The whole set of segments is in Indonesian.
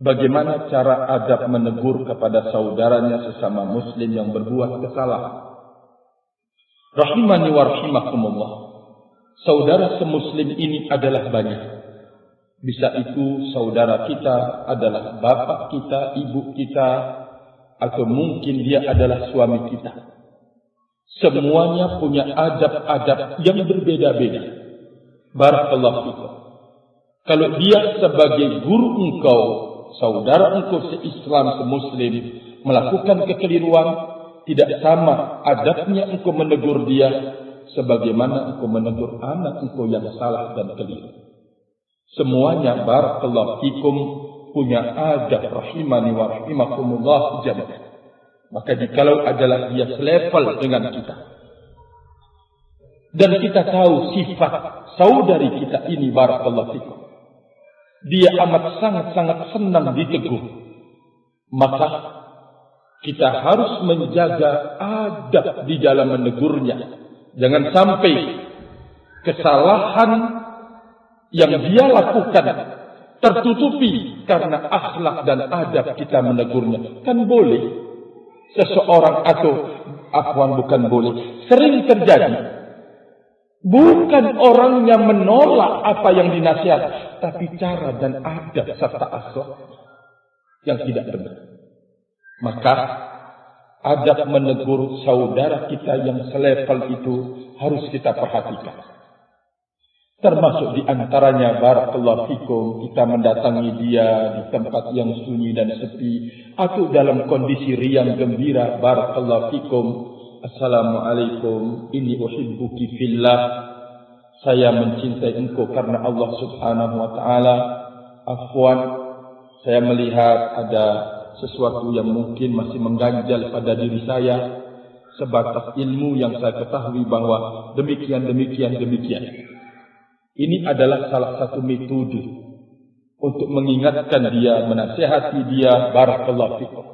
bagaimana cara adab menegur kepada saudaranya sesama muslim yang berbuat kesalahan. Rahimani wa rahimakumullah. Saudara semuslim ini adalah banyak. Bisa itu saudara kita adalah bapak kita, ibu kita, atau mungkin dia adalah suami kita. Semuanya punya adab-adab yang berbeda-beda. Barakallahu fikum. Kalau dia sebagai guru engkau, saudara engkau se-Islam, se-Muslim, melakukan kekeliruan, tidak sama adabnya engkau menegur dia sebagaimana engkau menegur anak engkau yang salah dan keliru. Semuanya barakallahu fikum punya adab, rahimani wa rahimakumullah jamaah. Maka jikalau adalah dia selevel dengan kita, dan kita tahu sifat saudari kita ini barakallahu fikum, dia amat sangat-sangat senang ditegur, maka kita harus menjaga adab di dalam menegurnya. Jangan sampai kesalahan yang dia lakukan tertutupi karena akhlak dan adab kita menegurnya. Kan boleh seseorang bukan boleh, sering terjadi. Bukan orang yang menolak apa yang dinasihat, tapi cara dan adab serta akhlak yang tidak benar. Maka adab menegur saudara kita yang selevel itu harus kita perhatikan. Termasuk di antaranya barakallahu fikum, kita mendatangi dia di tempat yang sunyi dan sepi atau dalam kondisi riang gembira, barakallahu fikum, assalamualaikum, inni uhibbuki fillah, saya mencintai engkau karena Allah Subhanahu wa taala. Afwan, saya melihat ada sesuatu yang mungkin masih mengganjal pada diri saya, sebatas ilmu yang saya ketahui bahwa demikian. Ini adalah salah satu metode untuk mengingatkan dia, menasihati dia, barakallahu fikum.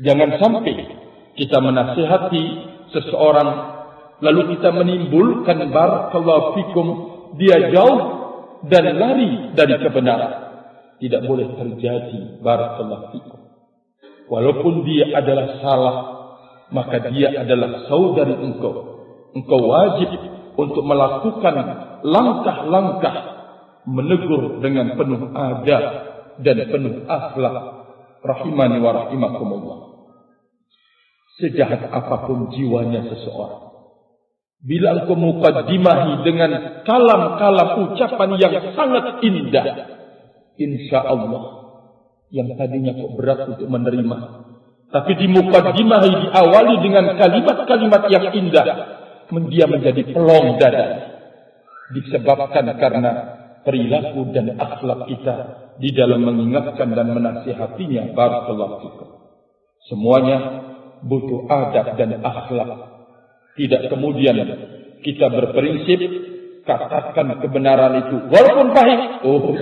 Jangan sampai kita menasihati seseorang lalu kita menimbulkan barakallahu fikum dia jauh dan lari dari kebenaran. Tidak boleh terjadi barakallahu fikum. Walaupun dia adalah salah, maka dia adalah saudari engkau. Engkau wajib untuk melakukan langkah-langkah menegur dengan penuh adab dan penuh akhlak. Rahimani wa rahimakumullah. Sejahat apapun jiwanya seseorang, bila engkau muqaddimahi dengan kalam-kalam ucapan yang sangat indah, insya Allah yang tadinya kok berat untuk menerima, tapi dimuqaddimahi, diawali dengan kalimat-kalimat yang indah, dia menjadi pelong dada, disebabkan karena perilaku dan akhlak kita di dalam mengingatkan dan menasihatinya. Barakallahu fikum. Semuanya butuh adab dan akhlak. Tidak kemudian kita berprinsip katakan kebenaran itu walaupun pahit. Oh,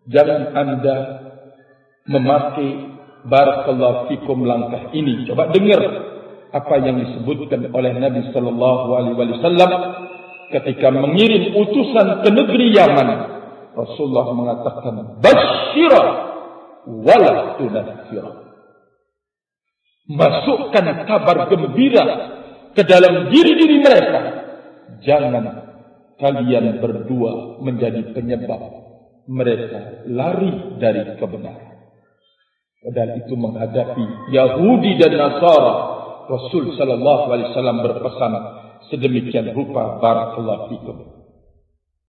jangan Anda memakai barakallahu fikum langkah ini. Coba dengar apa yang disebutkan oleh Nabi sallallahu alaihi wasallam ketika mengirim utusan ke negeri Yaman. Rasulullah mengatakan, "Basyira wala tunaffira." Masukkan kabar gembira ke dalam diri-diri mereka. Jangan kalian berdua menjadi penyebab mereka lari dari kebenaran. Padahal itu menghadapi Yahudi dan Nasara, Rasul sallallahu alaihi wasallam berpesan sedemikian rupa. Barakallahu fikum.